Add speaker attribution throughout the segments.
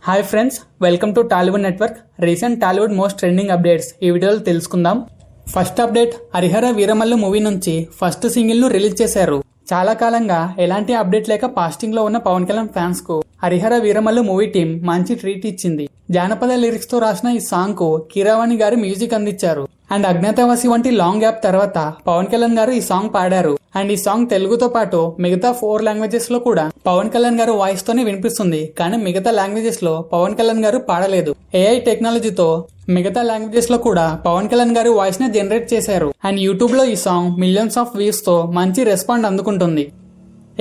Speaker 1: Hi friends, welcome to Tollywood network. Recent Tollywood most trending updates ఈ వీడియోలో తెలుసుకుందాం. First update, Harihara Veeramallu movie నుంచి ఫస్ట్ సింగిల్ ను రిలీజ్ చేశారు. చాలా కాలంగా ఎలాంటి అప్డేట్ లేక పాస్టింగ్ లో ఉన్న పవన్ కళ్యాణ్ ఫ్యాన్స్ కు హరిహర వీరమల్లు మూవీ టీం మంచి ట్రీట్ ఇచ్చింది. జానపద లిరిక్స్ తో రాసిన ఈ సాంగ్ కు కీరవాణి గారు మ్యూజిక్ అందించారు. అండ్ అజ్ఞాతవాసి వంటి లాంగ్ గ్యాప్ తర్వాత పవన్ కళ్యాణ్ గారు ఈ సాంగ్ పాడారు. అండ్ ఈ సాంగ్ తెలుగుతో పాటు మిగతా 4 లాంగ్వేజెస్ లో కూడా పవన్ కళ్యాణ్ గారు వాయిస్ తోనే వినిపిస్తుంది. కానీ మిగతా లాంగ్వేజెస్ లో పవన్ కళ్యాణ్ గారు పాడలేదు. ఏఐ టెక్నాలజీతో మిగతా లాంగ్వేజెస్ లో కూడా పవన్ కళ్యాణ్ గారు వాయిస్ ని జనరేట్ చేశారు. అండ్ యూట్యూబ్ లో ఈ సాంగ్ మిలియన్స్ ఆఫ్ వ్యూస్ తో మంచి రెస్పాండ్ అందుకుంటుంది.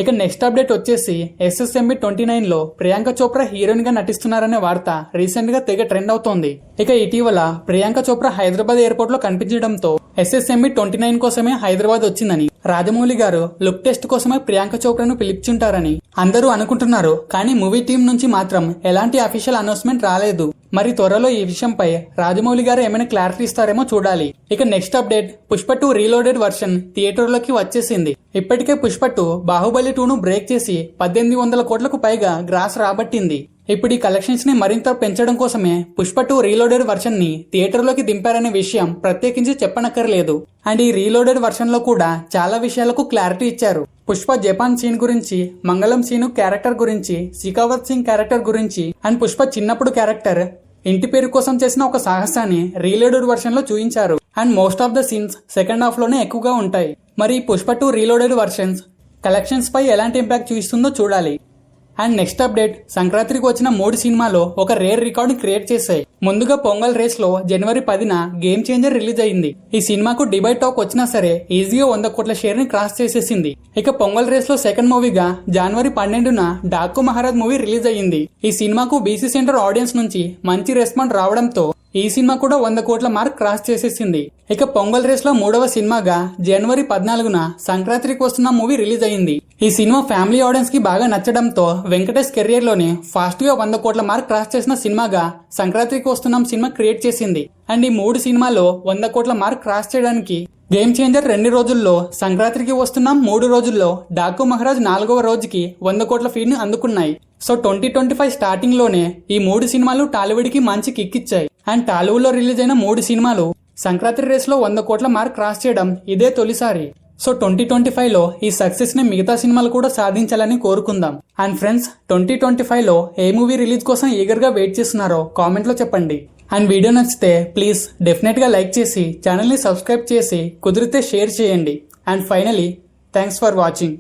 Speaker 1: ఇక నెక్స్ట్ అప్డేట్ వచ్చేసి SSMB 29 లో ప్రియాంక చోప్రా హీరోయిన్ గా నటిస్తున్నారనే వార్త రీసెంట్ గా తెగ ట్రెండ్ అవుతోంది. ఇక ఇటీవల ప్రియాంక చోప్రా హైదరాబాద్ ఎయిర్పోర్ట్ లో కనిపించడంతో SSMB 29 కోసమే హైదరాబాద్ వచ్చిందని, రాజమౌళి గారు లుక్ టెస్ట్ కోసమే ప్రియాంక చోప్రాను పిలుచుంటారని అందరూ అనుకుంటున్నారు. కానీ మూవీ టీం నుంచి మాత్రం ఎలాంటి అఫీషియల్ అనౌన్స్మెంట్ రాలేదు. మరి త్వరలో ఈ విషయంపై రాజమౌళి గారు ఏమైనా క్లారిటీ ఇస్తారేమో చూడాలి. ఇక next update, Pushpa 2 reloaded version థియేటర్లోకి వచ్చేసింది. ఇప్పటికే పుష్ప 2 బాహుబలి 2 ను బ్రేక్ చేసి 1800 కోట్లకు పైగా గ్రాస్ రాబట్టింది. ఇప్పుడు ఈ కలెక్షన్స్ ని మరింత పెంచడం కోసమే పుష్ప 2 రీలోడెడ్ వర్షన్ ని థియేటర్లోకి దింపారనే విషయం ప్రత్యేకించి చెప్పనక్కర్లేదు. అండ్ ఈ రీలోడెడ్ వర్షన్ లో కూడా చాలా విషయాలకు క్లారిటీ ఇచ్చారు. పుష్ప జపాన్ సీన్ గురించి, మంగళం సీను క్యారెక్టర్ గురించి, శిఖావత్ సింగ్ క్యారెక్టర్ గురించి, అండ్ పుష్ప చిన్నప్పుడు క్యారెక్టర్ ఇంటి పేరు కోసం చేసిన ఒక సాహసాన్ని రీలోడెడ్ వర్షన్ లో చూపించారు. And most of the scenes second half లోనే ఎక్కువగా ఉంటాయి. మరి పుష్ప 2 రీలోడెడ్ వర్షన్స్ కలెక్షన్స్ పై ఎలాంటి ఇంపాక్ట్ చూపిస్తుందో చూడాలి. అండ్ నెక్స్ట్ అప్డేట్, సంక్రాంతికి వచ్చిన 3 సినిమాలో ఒక రేర్ రికార్డు క్రియేట్ చేశాయి. ముందుగా పొంగల్ రేస్ లో జనవరి 10న గేమ్ చేంజర్ రిలీజ్ అయింది. ఈ సినిమాకు డిబేట్ టాక్ వచ్చినా సరే ఈజీగా 100 కోట్ల షేర్ ని క్రాస్ చేసేసింది. ఇక పొంగల్ రేస్ లో సెకండ్ మూవీగా జనవరి 12న డాకు మహారాజ్ మూవీ రిలీజ్ అయ్యింది. ఈ సినిమాకు బీసీ సెంటర్ ఆడియన్స్ నుంచి మంచి రెస్పాన్స్ రావడంతో ఈ సినిమా కూడా 100 కోట్ల మార్క్ క్రాస్ చేసేసింది. ఇక పొంగల్ రేస్ లో 3వ సినిమాగా జనవరి 14న సంక్రాంతికి వస్తున్న మూవీ రిలీజ్ అయింది. ఈ సినిమా ఫ్యామిలీ ఆడియన్స్ కి బాగా నచ్చడంతో వెంకటేష్ కెరియర్ లోనే ఫాస్ట్ గా 100 కోట్ల మార్క్ క్రాస్ చేసిన సినిమాగా సంక్రాంతికి వస్తున్నాం సినిమా క్రియేట్ చేసింది. అండ్ ఈ 3 సినిమాలో 100 కోట్ల మార్క్ క్రాస్ చేయడానికి గేమ్ చేంజర్ 2 రోజుల్లో, సంక్రాంతికి వస్తున్నాం 3 రోజుల్లో, డాకు మహారాజ్ 4వ రోజుకి 100 కోట్ల ఫీడ్ ని అందుకున్నాయి. సో 2025 స్టార్టింగ్ లోనే ఈ 3 సినిమాలు టాలీవుడ్ కి మంచి కిక్ ఇచ్చాయి. అండ్ టాలీవుడ్ లో రిలీజ్ అయిన 3 సినిమాలు సంక్రాంతి రేస్ లో 100 కోట్ల మార్క్ క్రాస్ చేయడం ఇదే తొలిసారి. సో 2025 లో ఈ సక్సెస్ ని మిగతా సినిమాలు కూడా సాధించాలని కోరుకుందాం. అండ్ ఫ్రెండ్స్, 2025 లో ఏ మూవీ రిలీజ్ కోసం ఈగర్ గా వెయిట్ చేస్తున్నారో కామెంట్ లో చెప్పండి. అండ్ వీడియో నచ్చితే ప్లీజ్ డెఫినెట్ గా లైక్ చేసి ఛానల్ ని సబ్స్క్రైబ్ చేసి కుదిరితే షేర్ చేయండి. And finally thanks for watching.